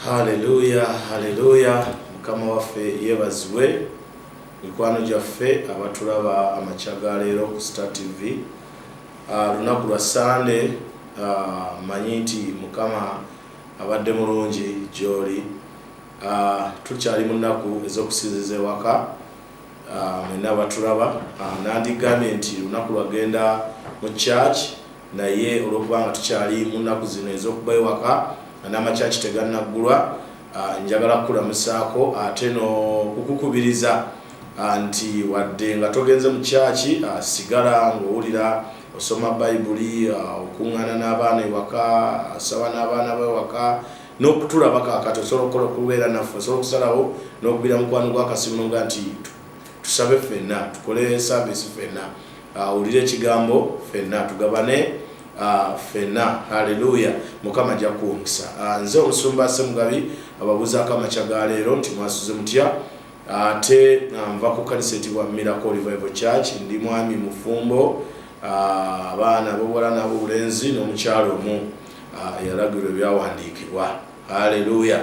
Haleluya, haleluya. Mukama waffe yebazibwe. Mikwano gyaffe abatulaba amachaga leero ku Star TV. Lunaku lwa Sunday, manyi nti Mukama abadde mulungi gy'oli. Tukyali mu nnaku ez'okusinziza ewaka. Mwenna abatulaba nandigambye nti lunaku lwagenda mu church, naye olwokubanga tukyali mu nnaku zino ez'okuba ewaka n'amachachi tegannaggulwa, njagala kukulamusaako ate n'okukukubiriza nti wadde nga togenze mu church, sigala ng'owulira osoma Bayibuli, okuŋŋaana n'abaana ewaka, asaba n'abaana b'ewaka, n'okutulaba kaakati osobola okukola okubeera naffe, osobola okusalawo n'okubira mukwano gw'akasimu nga nti tusabe ffenna, tukole service ffenna, owulire ekigambo ffenna, tugabane ffenna. Haleluya, Mukama ajja kuwummisa. Nze omusumba Ssemugabi ababuuzaako amachaga leero nti mwasuze mutya. Ate nva ku kkanisa etibwa Miracle Revival Church, ndi mwami mufumbo, abaana b'obuwala n'ab'obulenzi n'omukyalo omu yalagirwa ebyawandiikibwa. Haleluya.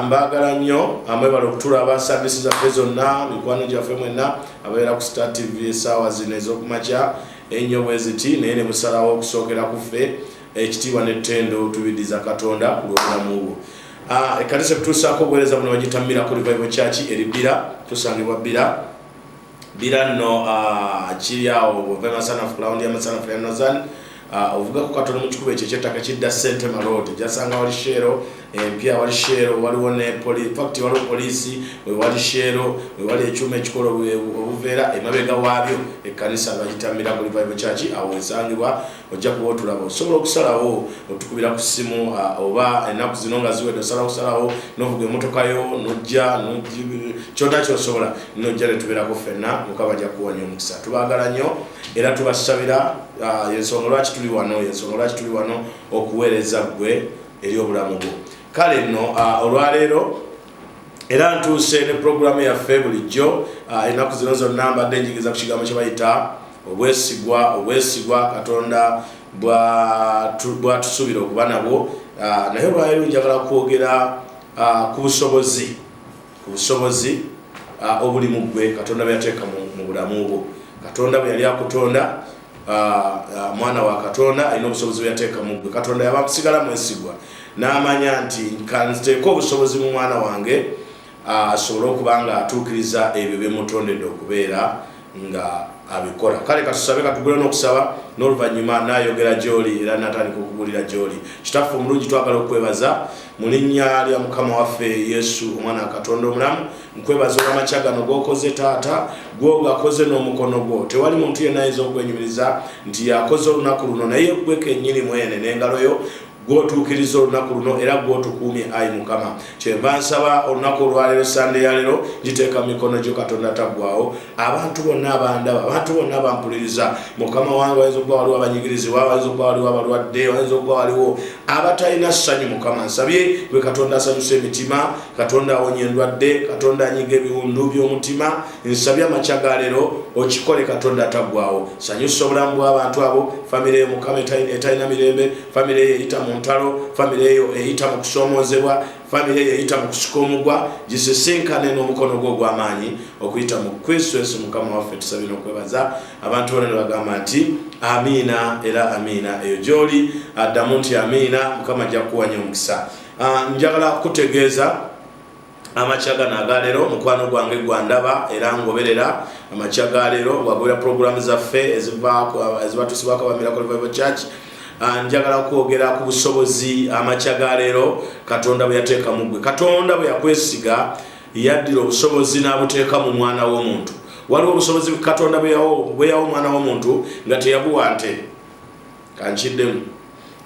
Mbagala nnyo, mwebale okutulaba services zaffe zonna, mikwano gyaffe mwenna abeera ku Star TV essaawa zino ez'okumakya ennyo bwe ziti, naye ne musalawo okusookera ku ffe ekitiibwa n'ettendo tubidiza Katonda ku lw'obulamu bwo. Ekkanisa tutuusaako obuweereza buno bagiyita Miracle Revival Church eri Bbira, tusangibwa Bbira. Bbira nno kiri awo ova Masanafu, lawundi ya Masanafu ya Northern. Ovuga ku katono mu kikubo ekyo eky'ettaka kidda Sentema Road, gyasanga wali Shero empya, wali Shero, waliwo ne fakti, waliwo poliisi, wali Shero, wali ekyuma ekikola obuveera, emabega waabyo ekkanisa bagiyita Miracle Revival Church, awo esangibwa. Ojja kuba otulaba, osobola okusalawo otukubira ku ssimu, oba ennaku zino nga ziwedde osala okusalawo n'ovuga emmotoka yo n'ojja kyonna ky'osobola n'ojja ne tubeerako ffenna. Mukama ajja kuwanya omukisa. Tubaagala nnyo era tubasabira, y'ensonga lwaki tuli wano, y'ensonga lwaki tuli wano okuweereza ggwe eri obulamu bwo. Kale nno olwaleero era ntuuse ne programu yaffe bulijjo, ennaku zino zonna mbadde njigiriza ku kigambo kye bayita obwesigwa Katonda bw'atusuubira okuba nabwo. Naye olwaleero njagala kwogera ku busobozi obuli mu ggwe Katonda bwe yateeka mu bulamu bwo. Katonda bwe yali akutonda, mwana wa Katonda alina obusobozi bwe yateeka mu ggwe. Katonda yaba kusigala mwesigwa n'amanya nti nteeka obusobozi mu mwana wange asobole okuba nga atuukiriza ebyo bye mutondedde okubeera nga abikola. Kale katusabe, katugule n'okusaba, n'oluvannyuma n'ayogera gy'oli era n'atandika okugulira gy'oli. Kitaffe omulungi, twagala okwebaza mu linnya lya Mukama waffe Yesu omwana wa Katonda omulamu. Nkwebaza olw'amakya gano g'okoze Taata, gw'ogakoze n'omukono gwo. Tewali muntu yenna ayinza okwenyumiriza nti yakoze olunaku luno, naye ggwe kennyini mwene n'engalo yo gwotuukiriza olunaku luno era gwotukuumye, ayi Mukama. Kyenva nsaba olunaku olwaleero, Sande ya leero, ngiteeka mu mikono gyo Katonda taggwaawo. Abantu bonna abandaba, abantu bonna abampuliriza, Mukama wange, wayinza okuba waliwo abanyigirizibwa, wayinza okuba waliwo abalwadde, wayinza okuba waliwo abatalina ssanyu. Mukama nsabye gwe Katonda asanyusa emitima, Katonda awonya endwadde, Katonda anyiga ebiwundu by'omutima. Nsabye amachaga leero okikole Katonda taggwaawo. Sanyusa obulamu bw'abantu abo, famire eyo Mukama etalina mirembe, famire eyo eyita mu ntalo, famire eyo eyita mu kusoomoozebwa, famire eyo eyita mu kusika omugwa, gisisinkane n'omukono gwo ogw'amaanyi okuyita mu Kristo Yesu Mukama waffe. Tusabye n'okwebaza. Abantu bonna ne bagamba nti amiina era amiina. Eyo gy'oli addamu nti amiina. Mukama ajja kuwanya omukisa. Njagala kutegeeza amachaga n'agaleero, mukwano gwange gwandaba era ngoberera amachaga leero bwagobera programu zaffe ezibatusibwako aba Miracle Revival Church. Njagala kwogera ku busobozi amachaga leero Katonda bwe yateeka mu ggwe. Katonda bwe yakwesiga yaddira obusobozi n'abuteeka mu mwana w'omuntu. Waliwo obusobozi Katonda bwe yawa omwana w'omuntu nga teyabuwa nte, kankiddemu.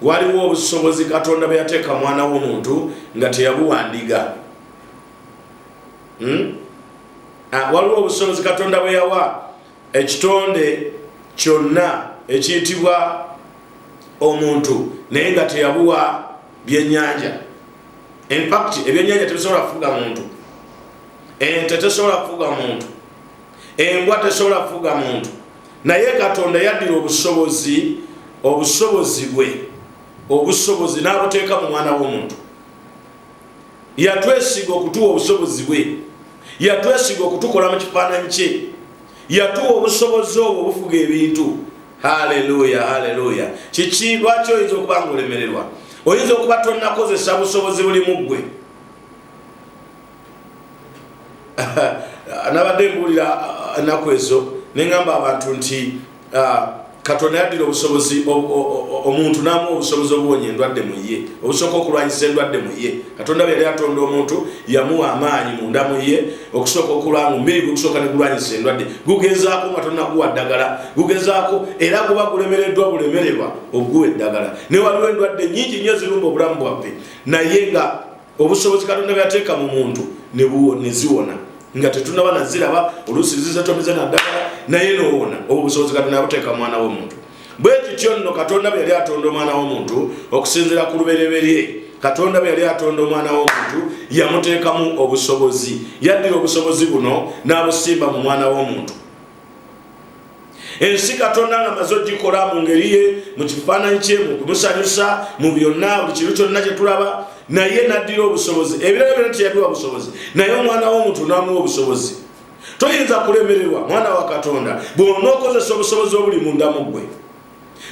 Waliwo obusobozi Katonda bwe yateeka mwana w'omuntu nga teyabuwa ndiga. Waliwo obusobozi Katonda bwe yawa ekitonde kyonna ekiyitibwa omuntu naye nga teyabuwa byennyanja. In fact, ebyennyanja tebisobola kufuga muntu, ente tesobola kufuga muntu, embwa tesobola kufuga muntu, naye Katonda yaddira obusobozi bwe n'abuteeka mu mwana w'omuntu. yatwesiga okutuwa obusobozi bwe, yatwesiga okutukola mu kifaananyi kye, yatuwa obusobozi obwo obufuga ebintu. Haleluya, haleluya. Kiki lwaki oyinza okuba ng'olemererwa? Oyinza okuba tonnakozesa busobozi buli mu ggwe. Nabadde mbuulira ennaku ezo ne ngamba abantu nti Katonda yaddira obusobozi omuntu n'amuwa obusobozi obuwonya endwadde mu ye, obusooka okulwanyisa endwadde mu ye. Katonda bwe yali atonda omuntu yamuwa amaanyi munda mu ye okusooka okulwanya omubiri gwe okusooka ne gulwanyisa endwadde. Gugezaako nga tonnaguwa ddagala, gugezaako era guba gulemereddwa bulemererwa oguwa eddagala. Ne waliwo endwadde nnyingi nnyo ezirumba obulamu bwaffe, naye nga obusobozi Katonda bwe yateeka mu muntu ne ziwona. Nga tetunaba naziraba oluusi zizetomeze naddagala naye n'owona. Obusobozi Katonda yabuteeka mu mwana w'omuntu. Bwe kityo nno Katonda bwe yali atonda omwana w'omuntu okusinziira ku lubereberye, Katonda bwe yali atonda omwana w'omuntu yamuteekamu obusobozi. Yaddira obusobozi buno n'abusimba mu mwana w'omuntu. Ensi Katonda ng'amaze ogikola mu ngeri ye, mu kifaananyi kye, mu kumusanyusa, mu byonna buli kintu kyonna kye tulaba, naye n'addira obusobozi. Ebirala byonna teyabiwa busobozi, naye omwana w'omuntu n'amuwa obusobozi. Toyinza kulemererwa mwana wa Katonda bw'onookozesa obusobozi obuli munda mu ggwe.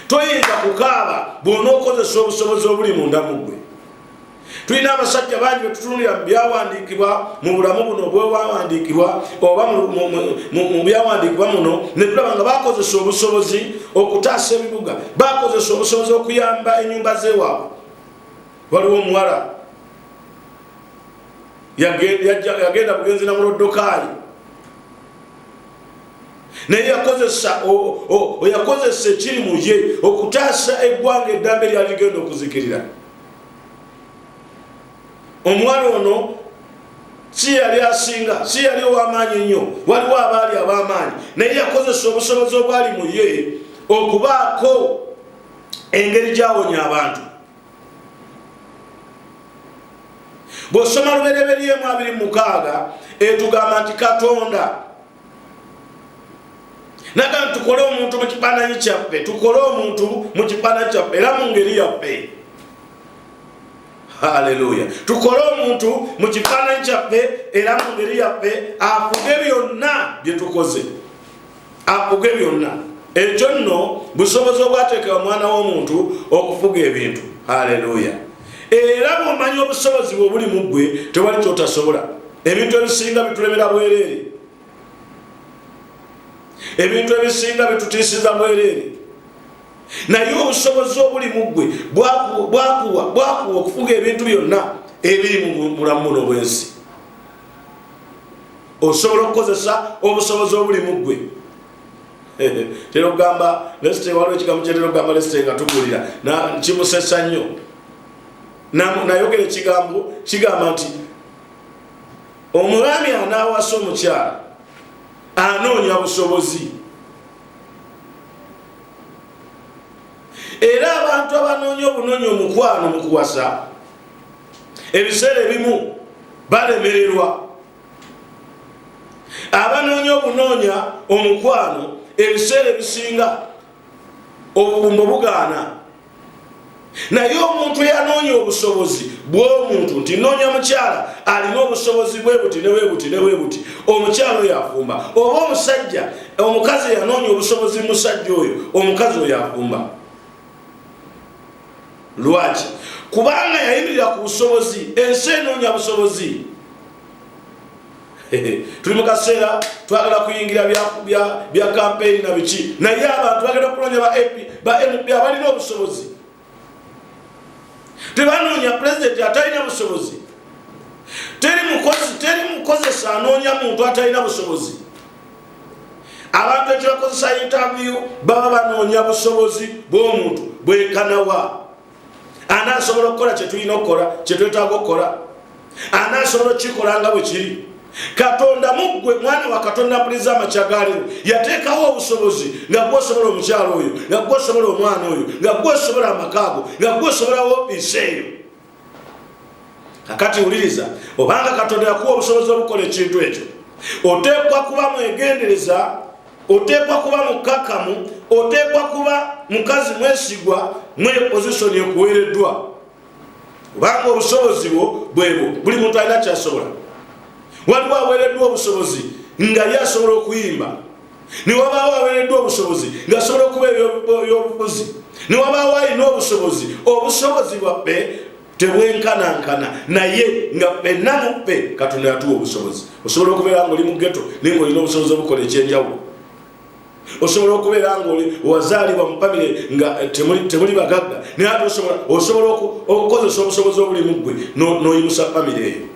Toyinza kukaaba bw'onookozesa obusobozi obuli munda mu ggwe. Tulina abasajja bangi betutunulira mu byawandiikibwa mu bulamu buno obwewawandiikibwa oba mu byawandiikibwa muno ne tulaba nga bakozesa obusobozi okutaasa ebibuga, bakozesa obusobozi okuyamba ennyumba z'ewaabwe. Waliwo omuwala yagenda bugenzi na muloddokaali naye yakozesa ekiri mu ye okutaasa eggwanga eddambe lyali ligenda okuzikirira. Omuwala ono si yali asinga, si yali ow'amaanyi ennyo, waliwo abaali ab'amaanyi, naye yakozesa obusobozi obwali mu ye okubaako engeri gy'awonya abantu. Bw'osoma Lubereberye 2:6 etugamba nti Katonda nagamba tukole omuntu mu kifaananyi kyaffe, tukole omuntu mu kifaananyi kyaffe era mu ngeri yaffe. Haleluya. Tukole omuntu mu kifaananyi kyaffe era mu ngeri yaffe, afuge byonna bye tukoze, afuge byonna. Ekyo nno busobozi obwateekebwa omwana w'omuntu okufuga ebintu. Haleluya. Era bw'omanyi obusobozi bwe buli mu ggwe tewali kyotasobola. Ebintu ebisinga bitulemera bwereere, ebintu ebisinga bitutiisiza bwereere, naye obusobozi obuli mu ggwe bwakuwa okufuga ebintu byonna ebiri mu bulamu buno bw'ensi. Osobola okukozesa obusobozi obuli mu ggwe. Tera okugamba Lesite, waliwo ekigambo kyetera okugamba Lesite nga tubuulira kimusesa nnyo. Nayogera ekigambo kigamba nti omwami anaawasa omukyala anoonya busobozi. Era abantu abanoonya obunoonya omukwano mu kuwasa ebiseera ebimu balemererwa. Abanoonya obunoonya omukwano ebiseera ebisinga obubumba bugaana. Naye omuntu eyanoonya obusobozi bw'omuntu nti noonya mukyala alina obusobozi bwe buti ne bwe buti ne bwe buti, omukyala oyo afumba. Oba omusajja omukazi yanoonya obusobozi musajja oyo, omukazi oyo afumba. Lwaki? Kubanga yayimirira ku busobozi. Ensi enoonya busobozi. Tuli mu kaseera twagala kuyingira bya kampeyini na biki, naye abantu bagenda okuloonya ba MP abalina obusobozi. Tebanoonya pulezidenti atalina busobozi. Teri mukozesa anoonya muntu atalina busobozi. Abantu ekyebakozesa interview baba banoonya busobozi bw'omuntu bwekanawa. Anaasobola okukola kye tulina okukola, kye twetaaga okukola. Anaasobola okukikola nga bwe kiri. Katonda muggwe mwana wa Katonda mpuliriza amakyagaaliro yateekawo obusobozi nga gwosobola omukyala oyo, nga gwosobola omwana oyo, nga gwosobola amakaago, nga gwosobola woofiisi eyo. Kakati wuliriza, obanga Katonda yakuwa obusobozi obukola ekintu ekyo, oteekwa kuba mwegendereza, oteekwa kuba mukakamu, oteekwa kuba mukazi mwesigwa, mwe pozisoni ekuweereddwa. kubanga obusobozi bwebwo buli muntu alina kyasobola. Waliwo aweereddwa obusobozi nga yasobola okuyimba, ne wabaawo aweereddwa obusobozi ng'asobola okuba ebyobufuzi, ne wabaawo alina obusobozi bwabbe tebwenkanankana naye nga ffenna muffe Katonda yatuwa obusobozi. Osobola okubeera ng'oli mu ghetto naye ng'olina obusobozi obukola ekyenjawulo. Osobola okubeera ng'oli wazaalibwa mu famire nga temuli bagagga naye ate osobola okukozesa obusobozi obuli mu ggwe n'oyimusa famire eyo.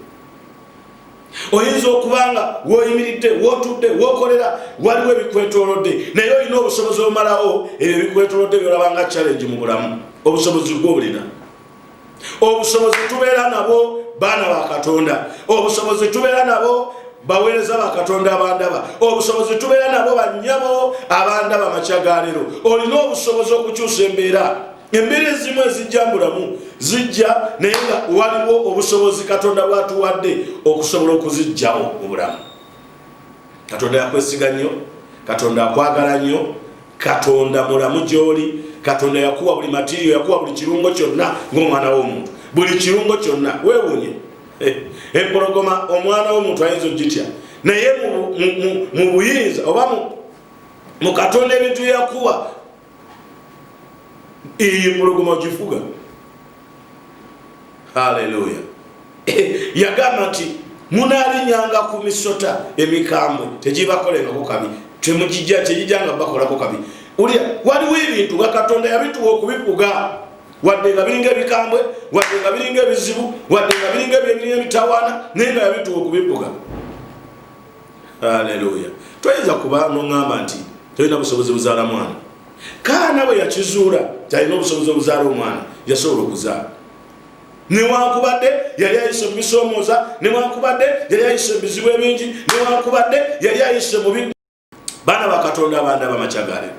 Oyinza okubanga w'oyimiridde, w'otudde, w'okolera waliwo ebikwetoolodde naye olina obusobozi obumalawo ebyo ebikwetoolodde by'olaba nga challenge mu bulamu. Obusobozi bw'obulina. Obusobozi tubeera nabo baana ba Katonda. Obusobozi tubeera nabo baweereza ba Katonda abandaba. Obusobozi tubeera nabo bannyabo abandaba makyagaalero. Olina obusobozi okukyusa embeera. Embeera ezimu ezijja mu bulamu zijja naye nga waliwo obusobozi Katonda bw'atuwadde okusobola okuziggyawo mu bulamu. Katonda yakwesiga nnyo, Katonda akwagala nnyo, Katonda mulamu gy'oli. Katonda yakuwa buli matiriyo, yakuwa buli kirungo kyonna ng'omwana w'omuntu. Buli kirungo kyonna weewunye. Empologoma omwana w'omuntu ayinza ogitya naye mu buyinza oba mu Katonda ebintu yakuwa iyi empologoma ogifuga. Haleluya. Yagamba nti munaalinyanga ku misota emikambwe tegibakolengako kabi, tegijjanga bakolako kabi. Waliwo ebintu nga Katonda yabituwa okubifuga, wadde nga biringa ebikambwe, wadde nga biringa ebizibu, wadde nga biringa ebitawaana, naye nga yabituwa okubifuga. Haleluya. Toyinza kuba n'oŋŋamba nti tolina busobozi buzaala mwana. Kaana bwe yakizuula talina obusobozi obuzaala omwana, yasobola okuzaala. Newankubadde yali ayise mu bisoomooza, newankubadde yali ayise mu bizibu ebingi, newankubadde yali ayise mu baana ba Katonda abandaba makyagaalero.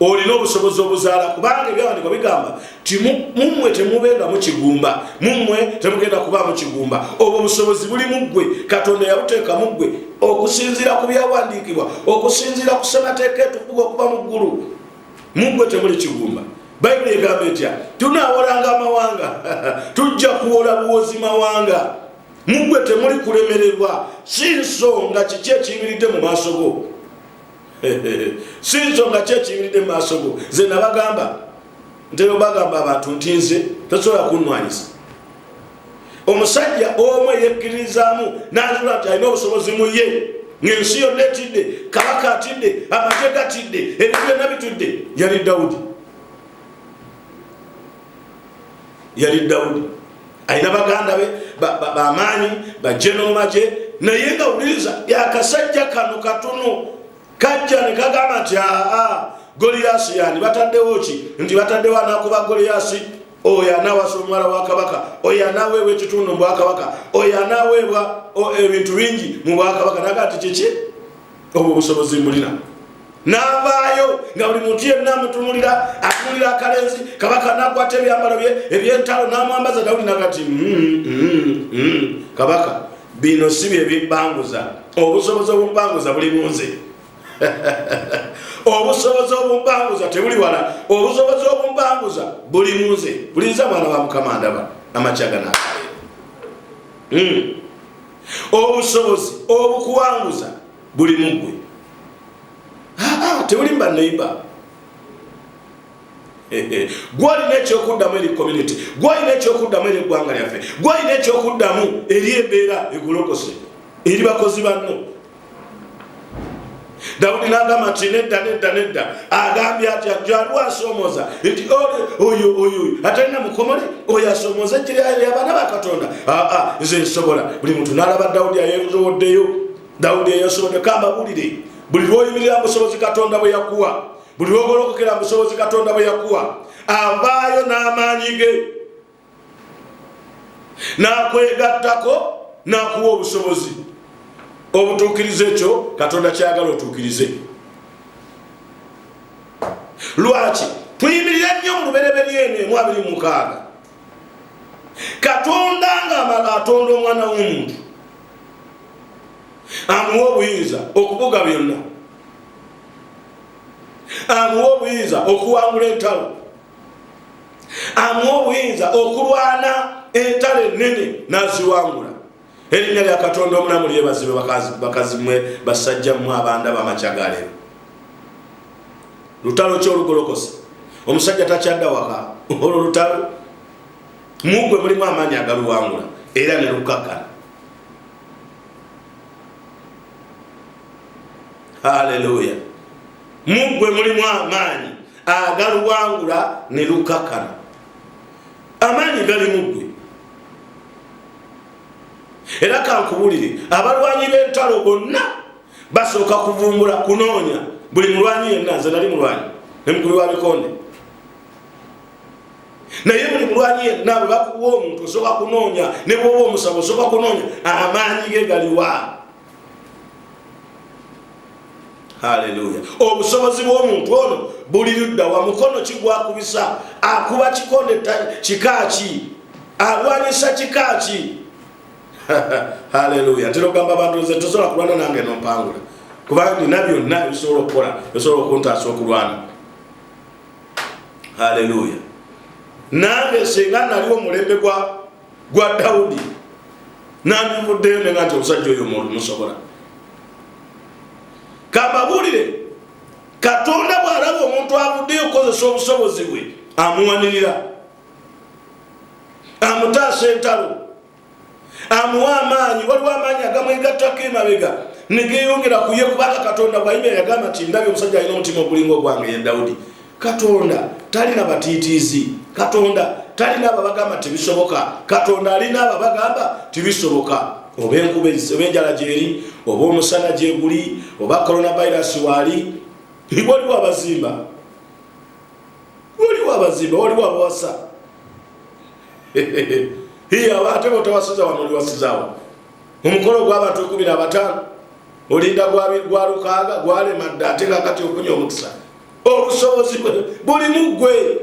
Olina obusobozi obuzaala kubanga ebyawandiikibwa bigamba ti mummwe temubeera mu kigumba, mummwe temugenda kuba mu kigumba. Obwo obusobozi buli mu ggwe, Katonda yabuteeka mu ggwe okusinziira ku byawandiikibwa, okusinziira ku ssemateeka etukuga okuva mu ggulu. Mu ggwe temuli kigumba. Bayibuli egamba etya? Tunaawolanga amawanga, tujja kuwola buwozi mawanga. Mu ggwe temuli kulemererwa, si nsonga kiki ekiyimiridde mu maaso go. Si nsonga ki ekiyimiridde mu maaso go. Nze nabagamba ntera bagamba abantu nti nze tosobola kunnwanyisa. Omusajja omu eyekkirizaamu n'azula nti alina obusobozi mu ye, ng'ensi yonna etidde, kabaka atidde, amagye gatidde, ebintu byonna bitudde, yali Dawudi. Yali Dawudi. Alina baganda be bamaanyi bajjeno mu magye, naye nga wuliriza yakasajja kano katono kajja ne kagamba nti Goliyasi yani bataddewo ki? Nti bataddewo anaakuba Goliyasi, oyo anaawasa omuwala wa kabaka, oyo anaaweebwa ekitundu mu bwakabaka, oyo anaaweebwa ebintu bingi mu bwakabaka. Naga nti kiki? Obwo obusobozi mbulina. N'avaayo nga buli muntu yenna amutunulira, atunulira akalenzi, kabaka n'akwata ebyambalo bye eby'entalo n'amwambaza. Dawudi nagati kabaka, bino si bye bimbanguza, obusobozi obumbanguza buli mu nze. Obusobozi obumbanguza tebuli wala, obusobozi obumbanguza buli mu nze. Bulinza mwana wa Mukama ndaba amakyaga n'akalero. Obusobozi obukuwanguza buli mu ggwe. Tebuli mba neighbor. Gwalina ekyokuddamu eri community, gwalina ekyokuddamu eri eggwanga lyaffe, gwalina ekyokuddamu eri embeera egolokose eri bakozi banno. Dawudi n'agamba nti nedda agambye ati ajaliwo asoomoza nti oyo atalina mukomole, oyo asoomoza ejjeri abaana ba Katonda. Nze nsobola. Buli muntu n'alaba Dawudi ayezowoddeyo, Dawudi eyasobodde. Kamba bulire, buli lw'oyimirira mu busobozi Katonda bwe yakuwa, buli lw'ogolokokera mu busobozi Katonda bwe yakuwa, avaayo n'amaanyi ge n'akwegattako n'akuwa obusobozi obutuukirize ekyo Katonda kyayagala otuukirize. Lwaki? Tuyimirire nnyo mu lubereberye eno 26. Katonda ng'amala atonda omwana w'omuntu, amuwa obuyinza okubuga byonna, amuwa obuyinza okuwangula entalo, amuwa obuyinza okulwana entale nene naziwangula. Erinnya lya Katonda omulamu lyebazibwe bakazi mwe basajja mwe abanda b'amakyagaleero. Lutalo ky'olugolokosa omusajja takyadda waka olwo lutalo mugwe mulimu amaanyi agaluwangula era ne lukakkana. Haleluya. Mugwe mulimu amaanyi agaluwangula ne lukakkana. Amaanyi gali mugwe. Era kankubulire abalwanyi b'entalo bonna basooka kuvumbula kunoonya buli mulwanyi yenna. Nze nali mulwanyi ne mukulu wa bikonde, naye buli mulwanyi yenna bwe bakuwa omuntu osooka kunoonya, ne bw'oba omusabo osooka kunoonya amaanyi ge galiwa. Haleluya. Obusobozi bw'omuntu ono buli ludda wa mukono kigwakubisa, akuba kikonde kikaaki, alwanyisa kikaaki. Haleluya. Tero gamba abantu nze tosobola kulwana nange nompangula kubanga nina byonna bisobola okukola bisobola okuntaasa okulwana. Haleluya. Nange singa naliwo omulembe gwa Dawudi nandivuddeyo nenga nti omusajja oyo musobola. Kambabulire Katonda bw'alaba omuntu avuddeyo okukozesa obusobozi bwe amuwanirira, amutaasa entalo, amuwa amaanyi. Waliwo amaanyi agamwegattako emabega ne geeyongera ku ye kubanga Katonda bw'ayimira yagamba nti ndabye omusajja alina omutima ogulinga ogwange ye Dawudi. Katonda talina batiitiizi, Katonda talina ababagamba tebisoboka, Katonda alina ababagamba tebisoboka. Oba enkuba enjala gyeri, oba omusana gyeguli, oba coronavirus waali, waliwo abazimba, waliwo abawasa. Ate botawasiza wano oliwasizaawo omukolo gw'abantu 15 olinda gwa lukaaga gwalemadde ate kakati okunya omukisa. Obusobozi buli mugwe,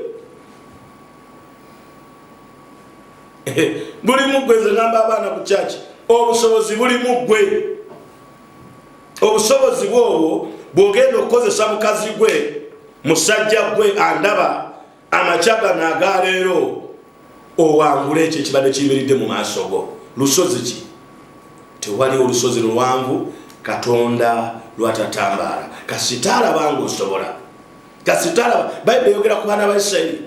buli mugwe. Nze ngamba abaana ku kyaki obusobozi buli mugwe. Obusobozi bw'obwo bw'ogenda okukozesa mukazi gwe, musajja gwe andaba amakyaga n'agaleero owangula ekyo ekibadde kiyimiridde mu maaso go. Lusozi ki? Tewali olusozi luwanvu Katonda lwatatambaala. Kasitaala bangu osobola. Kasitaala Bayibuli eyogera ku baana ba Isirayiri.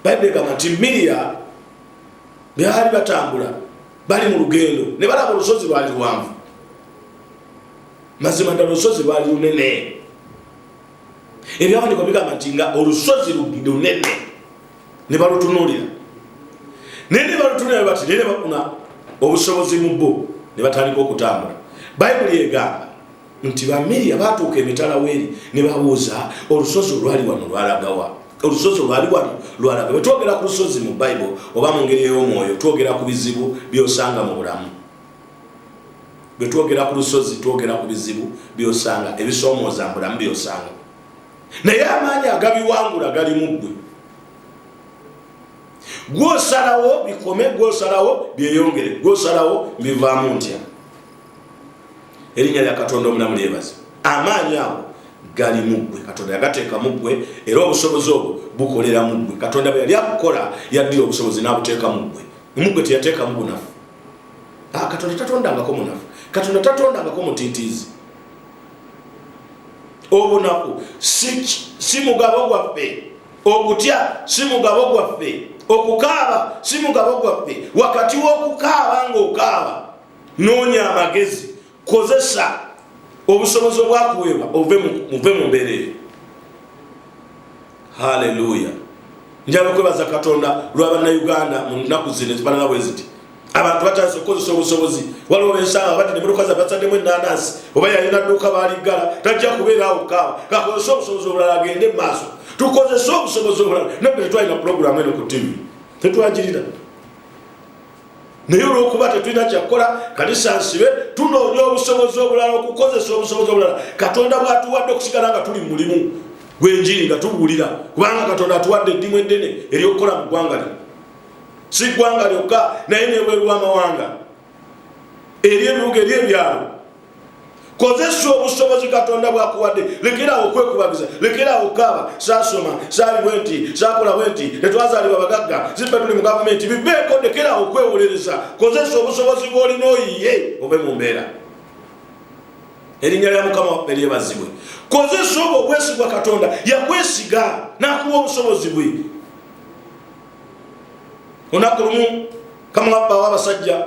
Bayibuli egamba nti Miriya byali batambula bali mu lugendo ne balaba olusozi lwali luwanvu. Mazima ddala olusozi lwali lunene. Ebyawandiikibwa bigamba nti nga olusozi lunene ne balutunuulira. Nene balutunira bati nene bakuna obusobozi mu bo ne batandika okutambula. Bayibuli egamba nti Bamiriya baatuuka emitala w'eri ne babuuza olusozi olwali wano lwalagawa. Olusozi olwali wano lwalagawa. Bwe twogera ku lusozi mu Bayibuli oba mu ngeri ey'omwoyo twogera ku bizibu by'osanga mu bulamu. Bwe twogera ku lusozi twogera ku bizibu by'osanga, ebisoomooza mu bulamu by'osanga. Naye amaanyi agabiwangula gali mu ggwe. Gwosalawo bikome, gwosalawo byeyongere, gwosalawo bivaamu ntya. Erinnya lya Katonda omulamu lyebaze. Amaanyi ago gali mugwe. Katonda yagateeka mugwe era obusobozi obwo bukolera mugwe. Katonda bwe yali akukola yaddira obusobozi n'abuteeka mugwe. Mugwe teyateeka mu bunafu. Katonda tatondangako munafu. Katonda tatondangako mutiitiizi. Obunafu si mugabo gwaffe. Okutya si mugabo gwaffe. Okukaaba si mugabo gwaffe. Wakati w'okukaaba ng'okaaba noonya amagezi, kozesa obusobozi obwakuweebwa muve mu mbeera eyo. Haleluya. Njala okwebaza Katonda lwa bannayuganda mu nnaku zino ezifaanana bwe ziti. Abantu batandise okukozesa obusobozi. Waliwo bensanga bati ne muduka zabasaddemu ennaanansi oba yalina dduuka baaliggala tajja kubeera awo kaaba. Kakozesa obusobozi obulala agende mu maaso. Tukozesa obusobozi obulala. Nabwe tetwalina pulogulaamu eno ku TV. Tetwagirira. Naye olw'okuba tetulina kyakukola kanisa nsibe tunoonya obusobozi obulala okukozesa obusobozi obulala. Katonda bw'atuwadde okusigala nga tuli mulimu gw'enjiri nga tubuulira. Kubanga Katonda atuwadde eddimu eddene ery'okukola mu ggwanga lino. Si ggwanga lyokka naye n'ebweru w'amawanga. Eri ebibuga eri ebyalo. kozesa obusobozi Katonda bwakuwadde. Lekera okwekubagiza, lekera okaba sasoma sali bwenti sakola bwenti tetwazalibwa bagagga zibbe tuli mu gavumenti bibeeko lekera okwewolereza. Kozesa obusobozi bw'olina oyiye obe mu mbeera. Erinnya lya Mukama waffe lyebazibwe. Kozesa obwo obwesigwa Katonda yakwesiga n'akuwa obusobozi bwe. Olunaku lumu Kamwappa w'abasajja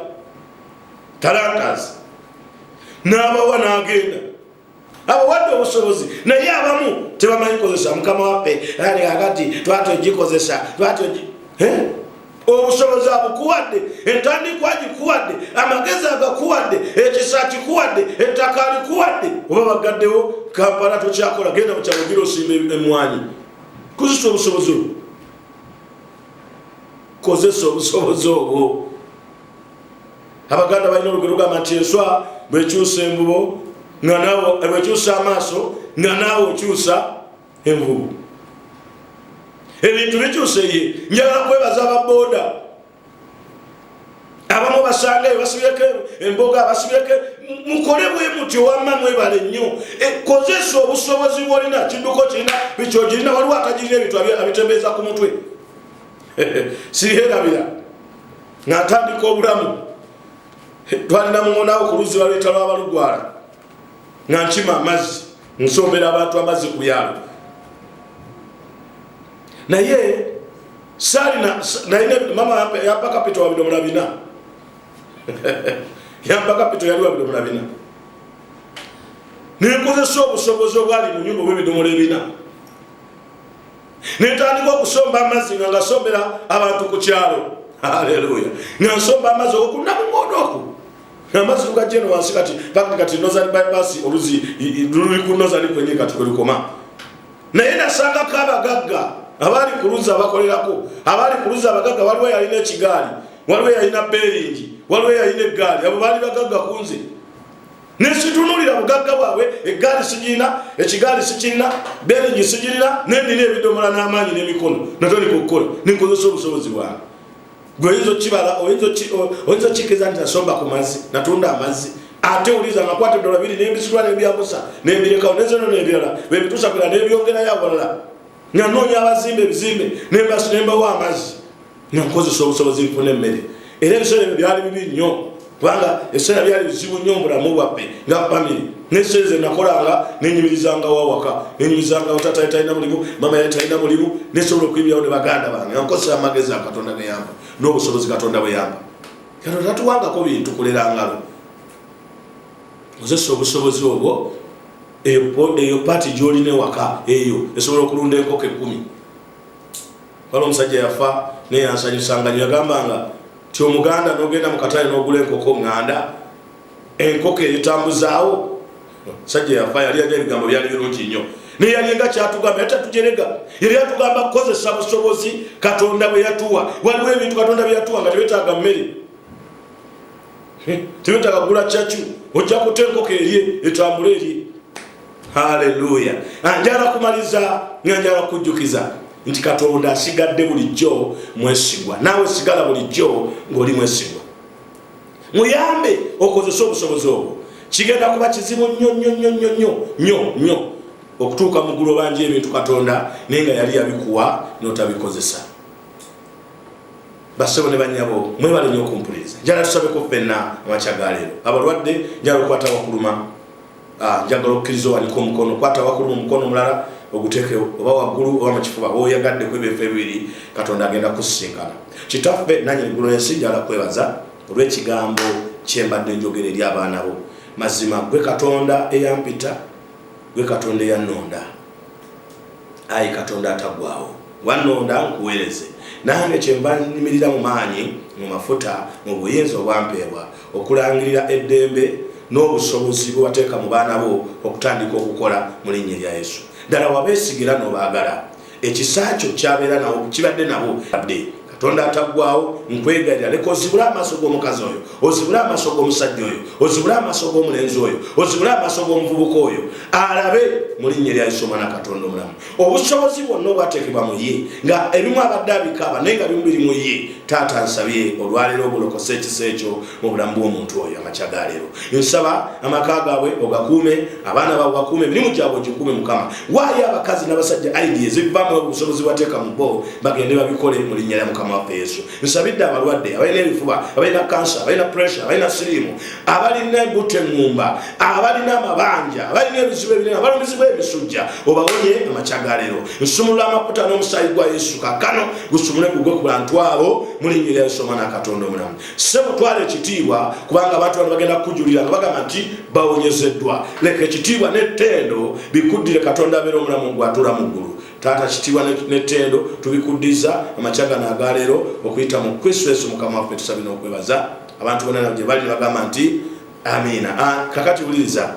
talantas n'abawa n'agenda abawadde obusobozi naye abamu tebamanyi kozesa. Mukama waffe ali kakati twatwegikozesa obusobozi abukuwadde, entandikwa agikuwadde, amagezi agakuwadde, ekisa kikuwadde, ettaka alikuwadde. Oba bagaddewo Kampala tokyakola, genda mu kyalo gira osimba emmwanyi. Kozesa obusobozi obwo. Kozesa obusobozi obwo. Abaganda balina olugero gamba nti enswa bwekyusa envubo nga nawo bwekyusa amaaso nga naawe okyusa envubu. Ebintu bikyuse ye. Njagala kwebaza ababooda abamu basangayo basibireko emboga basibireko mukole bwe mutyo wamma mwebale nnyo. Kozesa obusobozi bw'olina kidduko kirina bikyogirina waliwo atagirina ebintu abitembeeza ku mutwe sirierabira ng'atandika obulamu. Twalina muŋonawo ku luzzi baluyita lw'abalugwala nga nkima amazzi nsombera abantu amazzi ku byalo. Naye nalina mama yampa kapito wa bidomola 4 yampa kapito yali wa bidomola 4 nekozesa obusobozi obwali mu nyumba bw'ebidomola 4 netandika okusomba amazzi nga ngasombera abantu ku kyalo. Haleluya. Nga nsomba amazzi okunamumodoku amazzi lugajeno wansi kati nozali bypass oluzi luli ku nozali kwenye kati kwelikoma. Naye nasangako abagagga abali kuluza abakolerako, abali kuluza abagagga waliwo yalina ekigaali, waliwo yalina beringi, waliwo yalina eggaali. Abo baali bagagga kunze. Nesitunulira bugagga bwabwe, eggaali sigirina, ekigaali sikirina, beringi sigirina, nendina ebidomola n'amaanyi n'emikono natandika okukola nenkozesa obusobozi bwange. Gwe oyinza kibala oyinza kikeza nti nasomba ku mazzi natunda amazzi ate uliza nakwata $2 n'ebisirwa n'ebyambusa n'ebirekawo nezono n'ebirala bebituusa kwera n'ebyongerayo abalala nga noonya abazimbe ebizimbe nembawo amazzi nga nkozesa obusobozi nfuna emmere. Era ebiseera ebyo byali bibi nnyo kubanga ebiseera byali bizibu nnyo mu bulamu bwaffe nga famire. N'ekiseera ze nakolanga nenyimirizangawo awaka, nenyimirizangawo taata yali talina mulimu, mama yali talina mulimu, nesobola okuyimirawo ne baganda bange nga nkozesa amagezi Katonda ge yampa n'obusobozi Katonda bwe yampa. Katonda tatuwangako bintu kulera ngalo. Kozesa obusobozi obwo. Eyo pati gy'olina ewaka eyo esobola okulunda enkoko 10. Waliwo omusajja yafa naye yansanyusanga nnyo yagambanga ti omuganda n'ogenda mu katale n'ogula enkoko nganda enkoko eyitambuzaawo. Sajja yafa yali alina ebigambo byali birungi nnyo naye yali nga kyatugamba yatatujerega yali yatugamba kukozesa busobozi Katonda bwe yatuwa. Waliwo ebintu Katonda bye yatuwa nga tebetaaga mmere, tebetaaga kugula kyacu, ojja kuta enkoko erye etambule erye. Haleluya. Njagala kumaliza nga njagala kujjukiza nti Katonda asigadde bulijjo mwesigwa. Naawe sigala bulijjo ng'oli mwesigwa. Muyambe okozesa obusobozi obwo. Kigenda kuba kizibu nnyo okutuuka mu ggulu obanja ebintu Katonda naye nga yali yabikuwa n'otabikozesa. Bassebo ne bannyabo mwebale nnyo okumpuliriza. Njagala tusabeko ffenna amakya ga leero. Abalwadde njagala okukwata wakuluma. Njagala okkiriza owanike omukono, kwata wakuluma omukono omulala oguteeke oba waggulu oba mu kifuba oyagadde ku ebifo ebibiri Katonda agenda kusisinkana. Kitaffe nannyini ggulu n'ensi njagala kwebaza olw'ekigambo kye mbadde njogera eri abaana bo. Mazima gwe Katonda eyampita, gwe Katonda eyannonda. Ayi Katonda ataggwaawo. Wannonda nkuweereze. Nange kyenva nnimirira mu maanyi, mu mafuta, mu buyinza obwampeebwa okulangirira eddembe n'obusobozi bwe wateeka mu baana bo okutandika okukola mu linnya lya Yesu. Ddala wabeesigira n'obaagala. Ekisa kyo kyabeera nawo kibadde nabo. Katonda atagwawo nkwegalira leka ozibula amaaso g'omukazi oyo, ozibula amaaso g'omusajja oyo, ozibula amaaso g'omulenzi oyo, ozibula amaaso g'omuvubuka oyo, alabe mu linnya lya Yesu Omwana Katonda omulamu. Obusobozi bwonna obwateekebwa mu ye nga ebimu abadde abikaaba naye nga bimu biri mu ye, taata nsabye olwaleero obulokose ekisa ekyo mu bulamu bw'omuntu oyo amakya ga leero. Nsaba amaka gaabwe ogakuume, abaana baabwe bakuume, emirimu gyabwe ogikuume Mukama. Waayo abakazi n'abasajja ideas ezivaamu obusobozi bwateeka mu bo bagende babikole mu linnya lya Mukama waffe Yesu. Nsabidde abalwadde abalina ebifuba, abalina kansa, abalina pressure, abalina siriimu, abalina embuto eŋŋumba, abalina amabanja, abalina ebizibu ebinene, abalumizibu emisujja, obawonye amakya ga leero. Nsumulula amafuta n'omusaayi gwa Yesu kaakano gusumule gugwe ku bantu abo mu linnya lya Yesu Omwana Katonda omulamu. Ssebo twala ekitiibwa kubanga abantu bano bagenda kujulira nga bagamba nti bawonyezeddwa. Leka ekitiibwa n'ettendo bikuddire Katonda abeera omulamu gw'atuula mu ggulu. Taata kitiibwa n'ettendo tubikuddiza amakya gano aga leero okuyita mu Kristo Yesu Mukama waffe. Tusabye n'okwebaza abantu bonna gye bali bagamba nti amiina. Kakati wuliriza,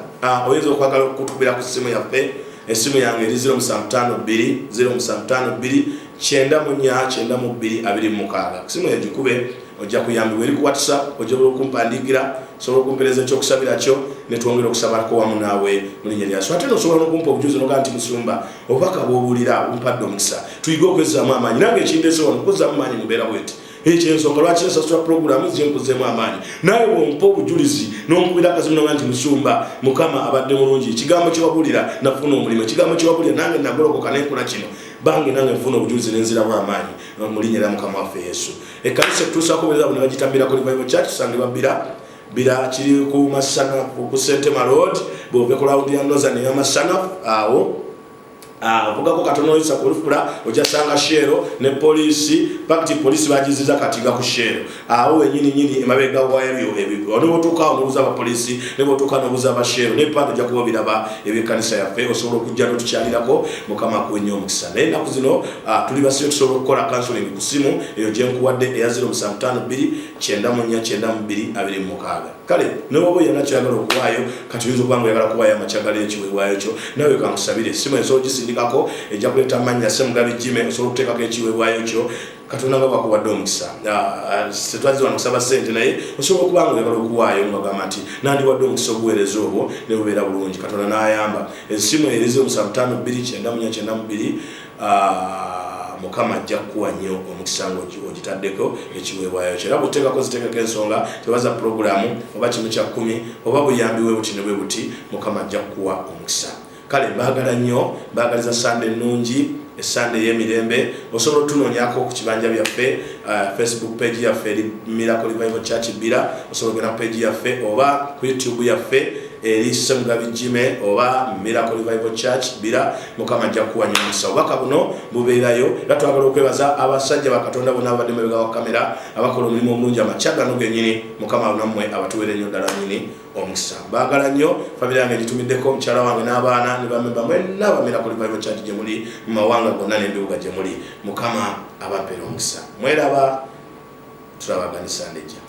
oyinza okwagala okutukubira ku ssimu yaffe. Esimu yange eri 0752 0752 9499226. Simu yagikube ojja kuyambibwa eri ku WhatsApp, ojja okumpandikira, osobola okumpereza ekyokusabira kyo ne twongera okusabalako wamu naawe mu linnya lya Yesu. Ate osobola n'okumpa obujulizi n'ogaa nti Musumba obubaka bw'obuulira bumpadde omukisa. Tuyige okwezzaamu amaanyi. Nange ekindeese wano okuzzaamu amaanyi mubeera bweti. Ekyensonga lwaki nsasula programu zenkuzeemu amaanyi. Naye bw'ompa obujulizi n'onkubira akazimu n'ogaa nti Musumba Mukama abadde mulungi. Ekigambo kye wabulira nafuna omulimu. Ekigambo kye wabulira nange nagolokoka n'enkola kino. Bange nange nfuna obujulizi n'enziramu amaanyi mu linnya lya Mukama waffe Yesu. Ekkanisa ekutuusaako bwe ne bagitambirako Revival Church tusangibwa Bira kiri ku Masana ku Sentema Road bw'ove ku lawundi ya Northern y'Amasana awo. Vugako katono oyisa kulufula ojasanga Shero ne polisi pakiti polisi bajiziza katiga ku Shero awo wenyini emabega wayo ebyo onobutuka onobuza ba polisi ne botuka nobuza ba Shero ne pande jakubo biraba ebikanisa yaffe osobola okujja tukyalirako Mukama kwenye omukisa naye naku zino tuli basiyo tusobola okukola counseling ku simu eyo gye nkuwadde eya 0752 9499226. Kale nobo yana kyagala okuwayo kati yinzo kwangu yagala kuwayo amachagala ekiwewayo kyo nawe kankusabire simu enso gisindikako ejja kuleta amanya Semugabi Jime osobola okuteekako ekiwewayo kyo Katonda nga bakuwadde omukisa. Setwazi wano kusaba sente naye osobola okubanga yagala okuwayo ngagamba nti nandiwadde omukisa obuweereza obwo ne bubeera bulungi. Katonda n'ayamba esimu erizo 0752 Mukama ajja kuwa nnyo omukisa ogitaddeko ekiweebwayo kyo. Era bw'oteekako ziteekako ensonga tebaza programu oba kimu kya 10 oba buyambiwe buti ne bwe buti Mukama ajja kuwa omukisa. Kale baagala nnyo, baagaliza Sunday nnungi, Sunday y'emirembe. Osobola otunoonyako ku kibanja byaffe Facebook page yaffe eri Miracle Revival Church Bira, osobola okugenda ku page yaffe oba ku YouTube yaffe eri Semugabi Jime oba Miracle Revival Church Bira. Mukama ajja kuwa nnyo omukisa. Obubaka buno bubeerayo era twagala okwebaza abasajja ba Katonda bonna abadde mabega wa kamera abakola omulimu omulungi amakya gano gennyini. Mukama nammwe abatuweere nnyo ddala nnyini omukisa. Baagala nnyo famire yange gitumiddeko omukyala wange n'abaana ne bamemba mwenna ba Miracle Revival Church gye muli mu mawanga gonna n'ebibuga gye muli. Mukama abapeera omukisa. Mweraba tulabaganisa ndeja.